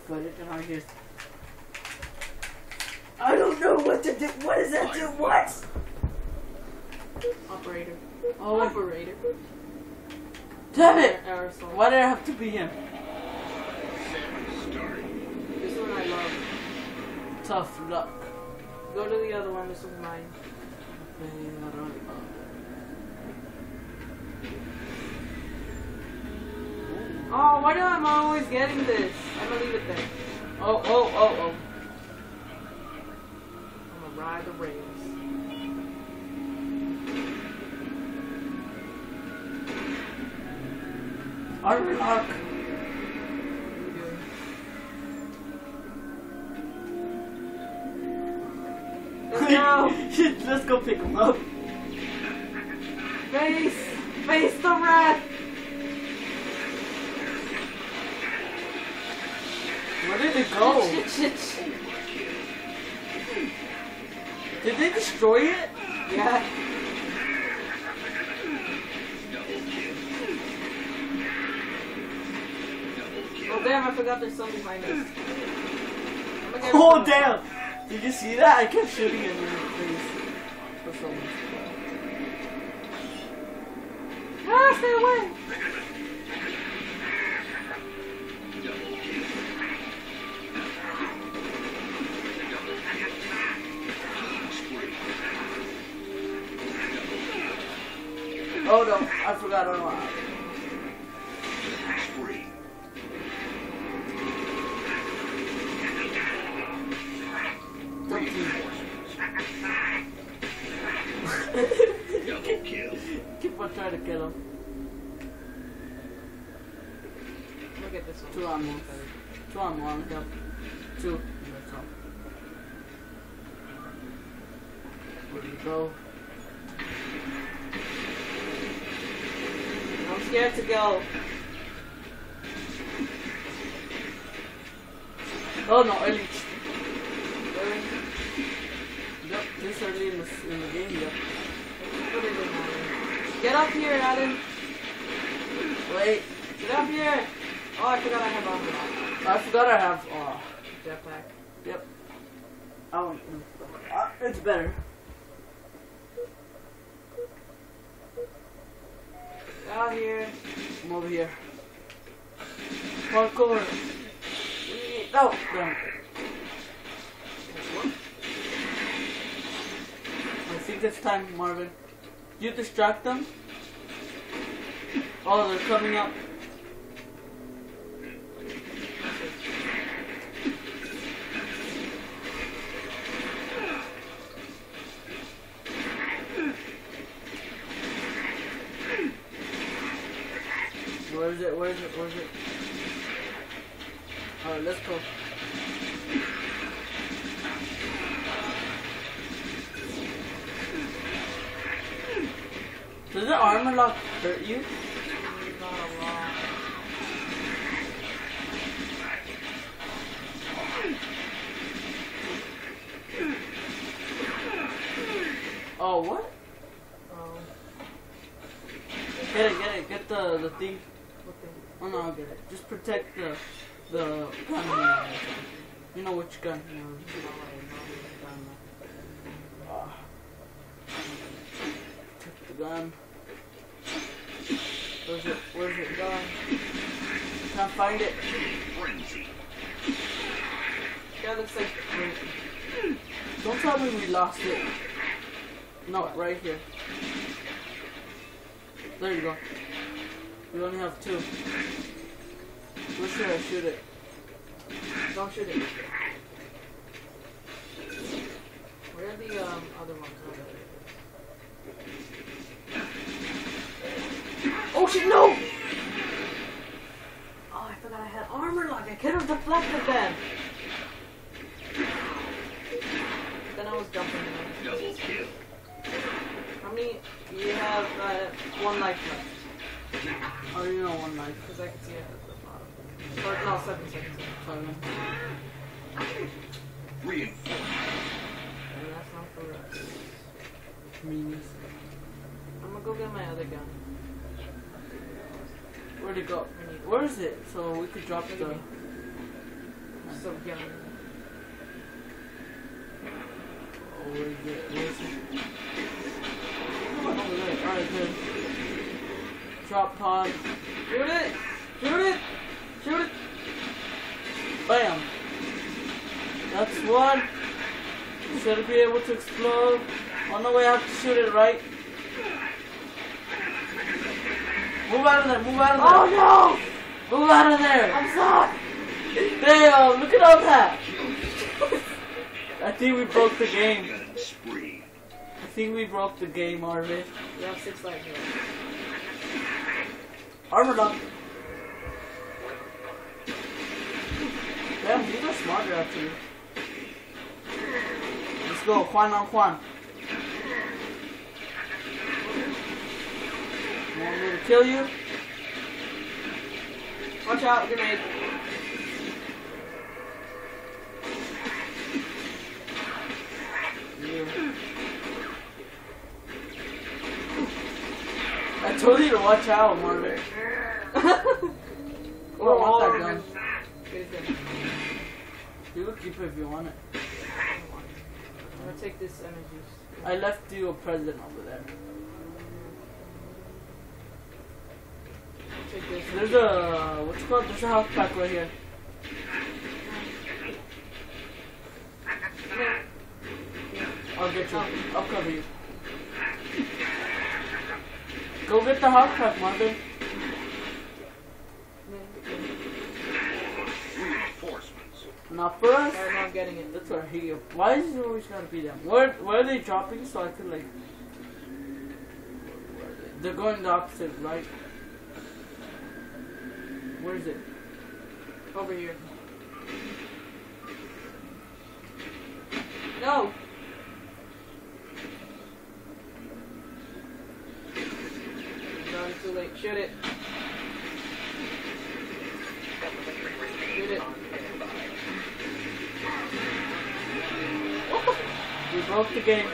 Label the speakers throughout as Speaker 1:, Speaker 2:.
Speaker 1: footage and I just... I don't know what to do. What does that do? What?
Speaker 2: Operator.
Speaker 1: Oh,
Speaker 2: Operator.
Speaker 1: damn it!
Speaker 2: Aerosol.
Speaker 1: Why did I have to be him?
Speaker 2: This one I love.
Speaker 1: Tough luck.
Speaker 2: Go to the other one. This one's mine. Oh, why do I'm always getting this? I'm gonna leave it there.
Speaker 1: Oh.
Speaker 2: I'm gonna ride the rails.
Speaker 1: Armor lock.
Speaker 2: Let's go!
Speaker 1: Let's go pick him up.
Speaker 2: Face the rat!
Speaker 1: Where did it go?
Speaker 2: Shit.
Speaker 1: Did they destroy it?
Speaker 2: Yeah. Oh damn, I forgot there's something behind us.
Speaker 1: Oh damn! Did you see that? I kept shooting him in the face. For some reason.
Speaker 2: Ah, stay away!
Speaker 1: Oh no, I forgot on what. Keep on trying to kill him.
Speaker 2: Look at this one.
Speaker 1: 2 ammo. 2 ammo, I'm help. 2. Let's go. Where do you go?
Speaker 2: I'm scared to go.
Speaker 1: Oh no, early.
Speaker 2: Really?
Speaker 1: Yep, this early in the game, yep.
Speaker 2: Put it in, Alan. Get up here, Alan.
Speaker 1: Wait,
Speaker 2: Get up here. Oh, I forgot I have armor.
Speaker 1: I forgot I have,
Speaker 2: Jetpack.
Speaker 1: yep. Oh, it's better.
Speaker 2: Get out here.
Speaker 1: I'm over here. Parkour. No, damn. I think it's time, Marvin. You distract them. Oh, they're coming up. Where is it? Where is it? Where is it? Alright, let's go. Does the armor lock hurt you?
Speaker 2: Not a lot.
Speaker 1: Oh, what?
Speaker 2: Oh.
Speaker 1: Get it. Get the thing.
Speaker 2: What thing?
Speaker 1: Oh no, I'll get it. Just protect the gun. You know which gun. Protect the gun. Where's it? Where's it gone? Can't find it.
Speaker 2: Yeah, looks like.
Speaker 1: Don't tell me we lost it. No, right here. There you go. We only have 2. Where should I shoot it?
Speaker 2: Don't shoot it. Where are the other ones? Oh shit, no! Oh, I forgot I had armor lock. I could have deflected them. Then I was jumping.
Speaker 3: Double kill.
Speaker 2: How many? You have 1 life left.
Speaker 1: Oh, you know 1 life.
Speaker 2: Because I can see it at the bottom. Or, no, 7 seconds.
Speaker 1: 7.
Speaker 3: Reinforcement.
Speaker 2: And that's not for us.
Speaker 1: Meanies.
Speaker 2: I'm gonna go get my other gun.
Speaker 1: Where'd it go? Where is it? So we could drop the...
Speaker 2: so young.
Speaker 1: Oh, where is it? Where is it? Over there. Alright, good. Drop pod.
Speaker 2: Shoot it! Shoot it! Shoot it!
Speaker 1: Bam! That's one. Should it be able to explode? Oh no, we have to shoot it right. Move out of there, move out of there.
Speaker 2: Oh no!
Speaker 1: Move out of there.
Speaker 2: I'm sorry!
Speaker 1: Damn, look at all that. I think we broke the game.
Speaker 3: Spree.
Speaker 1: I think we broke the game, Arvid.
Speaker 2: You have 6 life here.
Speaker 1: Armor lock. Damn, these are smarter actually. Let's go, Juan on Juan. You want me to kill you?
Speaker 2: Watch out, grenade.
Speaker 1: I told you to watch out, Marvin. Oh, I want that gun. You can keep it if you want it.
Speaker 2: I'm gonna take this energy.
Speaker 1: I left you a present over there.
Speaker 2: Take this.
Speaker 1: There's a, what's it called? There's a health pack right here. I'll get you. I'll cover you. Go get the health pack, Marvin.
Speaker 3: Reinforcements.
Speaker 1: Not for us.
Speaker 2: Alright, now I'm getting it.
Speaker 1: That's what I hate you. Why is it always gotta be them? Where are they dropping so I could like... They're going the opposite, right? Where is it?
Speaker 2: Over here. No! No, it's too late. Shoot it. Shoot it.
Speaker 1: We broke the game.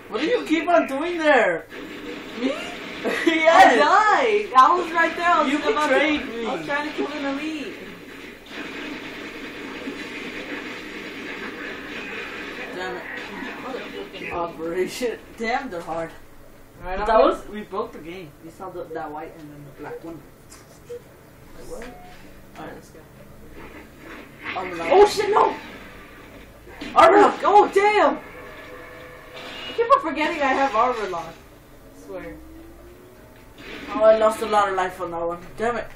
Speaker 1: What do you keep on doing there?
Speaker 2: Me?
Speaker 1: Yes!
Speaker 2: I died! I was right there. I was
Speaker 1: You
Speaker 2: about
Speaker 1: betrayed
Speaker 2: to,
Speaker 1: me.
Speaker 2: I was trying to kill an elite.
Speaker 1: Damn it.
Speaker 2: Motherfucking
Speaker 1: Operation. Damn, they're hard.
Speaker 2: Alright,
Speaker 1: But
Speaker 2: I'm
Speaker 1: that
Speaker 2: gonna-
Speaker 1: was, we broke the game. You saw that white and then the black one. Like what? Alright, let's go. Armor lock.
Speaker 2: Oh shit, no!
Speaker 1: Armor lock!
Speaker 2: Oh damn! I keep on forgetting I have armor lock. I swear.
Speaker 1: Oh, I lost a lot of life on that one. Damn it.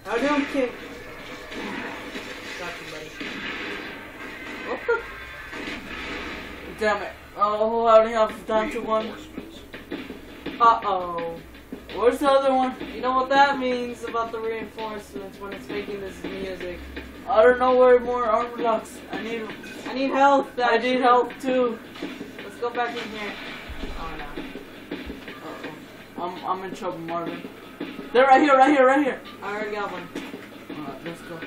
Speaker 2: How do I kick? Got you, buddy. What the?
Speaker 1: Damn it. Oh, I only have down to one.
Speaker 3: Reinforcements.
Speaker 2: Uh-oh.
Speaker 1: Where's the other one?
Speaker 2: You know what that means about the reinforcements when it's making this music.
Speaker 1: I don't know where more armor locks. I need
Speaker 2: health.
Speaker 1: I need help too.
Speaker 2: Let's go back in here. Oh no.
Speaker 1: Uh-oh. I'm in trouble, Marvin. They're right here.
Speaker 2: I already got one.
Speaker 1: Alright, let's go.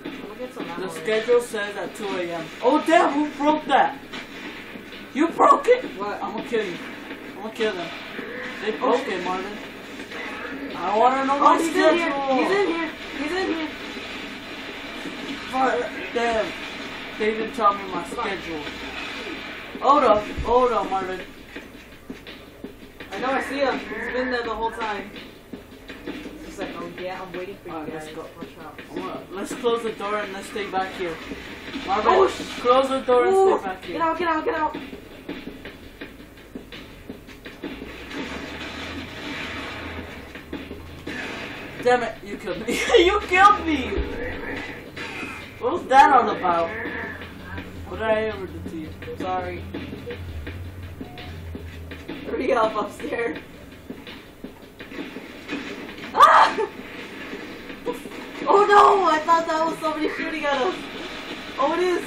Speaker 2: I'm gonna get some ammo.
Speaker 1: The schedule says at 2 a.m. Oh damn, who broke that? You broke it?
Speaker 2: What?
Speaker 1: I'm gonna kill you. I'm gonna kill them. They broke it, Marvin. I wanna know my
Speaker 2: Oh, he's
Speaker 1: schedule.
Speaker 2: in here. He's in here. He's in here.
Speaker 1: Fuck, damn. They didn't tell me my schedule. Hold up, Marvin.
Speaker 2: I know, I see him. He's been there the whole time. It's just like, oh yeah, I'm waiting for you
Speaker 1: Alright,
Speaker 2: guys.
Speaker 1: let's go.
Speaker 2: Watch out.
Speaker 1: Let's close the door and let's stay back here. Marvin,
Speaker 2: Oh,
Speaker 1: close the door and
Speaker 2: Ooh,
Speaker 1: stay back here.
Speaker 2: get out, get out, get out.
Speaker 1: Damn it, you killed me. You killed me! What was that all about? What did I ever do to you?
Speaker 2: Sorry. Hurry up upstairs. Ah! Oh no! I thought that was somebody shooting at us. Oh, it is.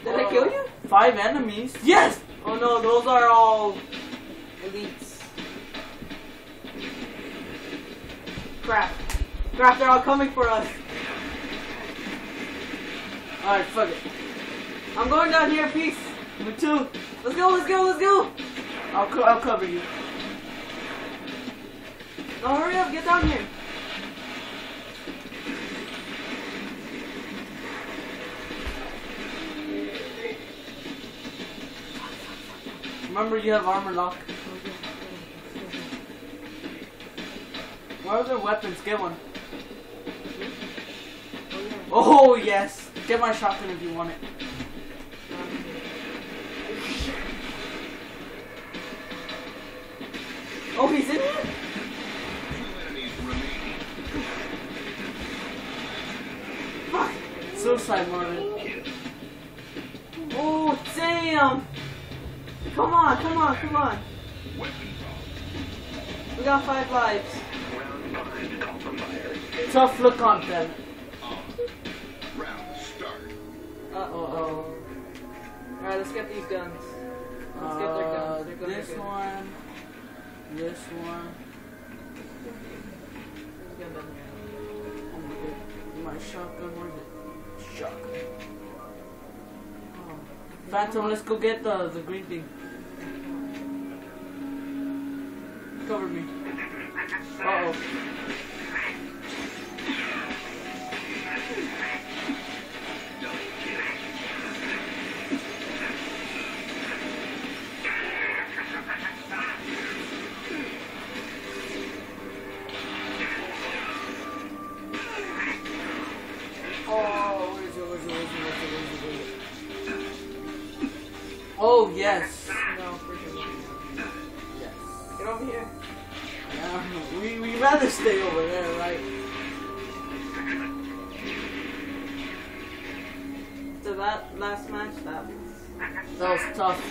Speaker 2: Did I kill you?
Speaker 1: 5 enemies? Yes!
Speaker 2: Oh no, those are all elites. Crap. Crap, they're all coming for us.
Speaker 1: Alright, fuck it.
Speaker 2: I'm going down here, peace.
Speaker 1: Me too.
Speaker 2: Let's go, let's go, let's go.
Speaker 1: I'll cover you.
Speaker 2: No, hurry up, get down here.
Speaker 1: Remember, you have armor lock. What other weapons? Get one. Oh yes. Get my shotgun if you want it.
Speaker 2: Oh, he's in here?
Speaker 3: 2 enemies remaining.
Speaker 2: Fuck.
Speaker 1: Suicide Marvin.
Speaker 2: Oh, damn. Come on, come on, come on.
Speaker 3: Weapons off.
Speaker 2: We got 5 lives.
Speaker 3: Round 5 call for fire.
Speaker 1: Tough look on them.
Speaker 3: On. Round start.
Speaker 2: Uh-oh. Alright, let's get these guns. Let's get their guns. They're gonna
Speaker 1: This
Speaker 2: be good.
Speaker 1: one. This one.
Speaker 2: There's a gun down here.
Speaker 1: I'm gonna get my shotgun. Where's it? Shotgun. Oh. Phantom, let's go get the green thing. Cover me. Uh oh. Oh, where is it? Oh, yes.
Speaker 2: No, freaking.
Speaker 1: Yes.
Speaker 2: Get over here.
Speaker 1: Yeah, we rather stay over there, right?
Speaker 2: So that last match, that
Speaker 1: That was tough.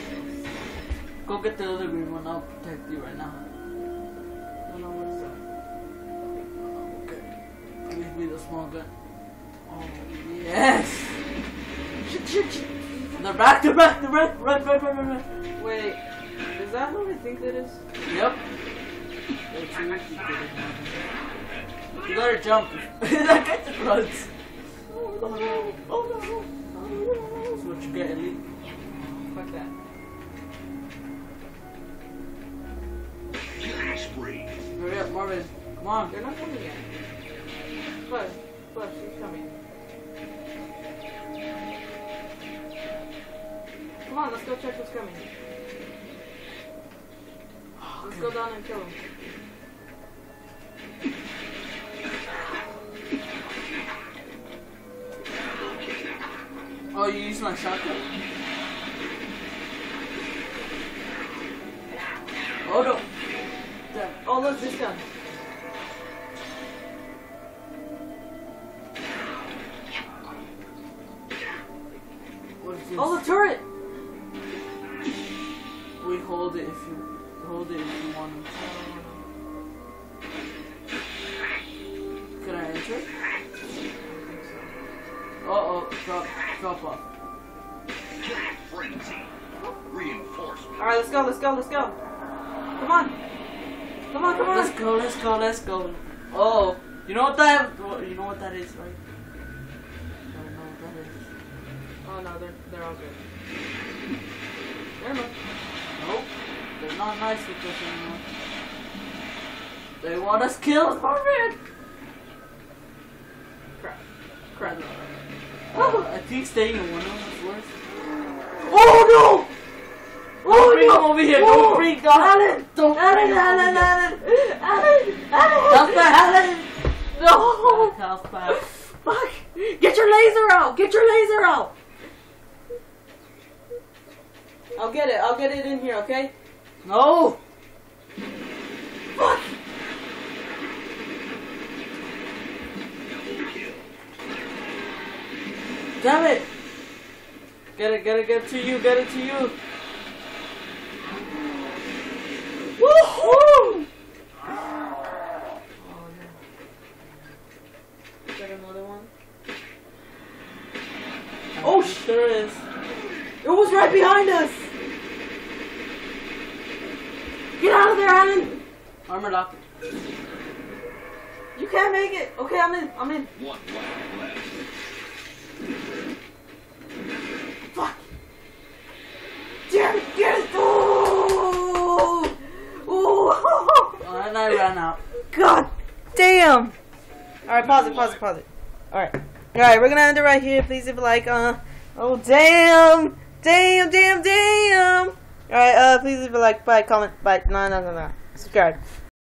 Speaker 1: Go get the other green one. I'll protect you right now.
Speaker 2: I don't know what's up.
Speaker 1: Okay. Give me the small gun. Oh, yes! They're back, they're back, they're back! Run.
Speaker 2: Wait, is that who I think that is?
Speaker 1: Yep. You gotta jump. That guy just runs. Oh no, oh no, oh no. That's what you get, Elite.
Speaker 2: Fuck that.
Speaker 3: Killing spree.
Speaker 1: Hurry up, Marvin. Come on.
Speaker 2: They're not coming yet. Flush, she's coming. Come on, let's go check what's coming. Let's go down and kill him.
Speaker 1: Oh, you used my shotgun? Oh no. Damn.
Speaker 2: Oh, look, this gun.
Speaker 1: What is this?
Speaker 2: Oh, the turret!
Speaker 1: We hold it if you want. Can I enter? Uh-oh, drop off.
Speaker 3: Killing frenzy. Reinforcement.
Speaker 2: Alright, let's go. Come on.
Speaker 1: Let's go. Oh, you know what that is, right? I don't know what that is.
Speaker 2: Oh no, they're all good. Never mind.
Speaker 1: Nope, they're not nice with us anymore. They want us killed, Marvin!
Speaker 2: Crap.
Speaker 1: I think staying in one of them is worse. Oh no! Don't bring him over here! Don't bring him! Alan! Don't bring him over here!
Speaker 2: Alan!
Speaker 1: Alan!
Speaker 2: No!
Speaker 1: House back.
Speaker 2: Fuck! Get your laser out! I'll get it in here, okay?
Speaker 1: No!
Speaker 2: Fuck!
Speaker 1: Damn it! Get it to you! Woohoo!
Speaker 2: Is there another one?
Speaker 1: Oh, there is.
Speaker 2: It was right behind us! Get out of there, Alan!
Speaker 1: Armor lock.
Speaker 2: You can't make it! Okay, I'm in.
Speaker 3: 1 round left.
Speaker 2: Fuck!
Speaker 1: done now.
Speaker 2: God damn! Alright, pause it. Alright. Alright, we're gonna end it right here. Please leave a like. Oh, damn! Alright, please leave a like, bye, comment, bye. No. Subscribe.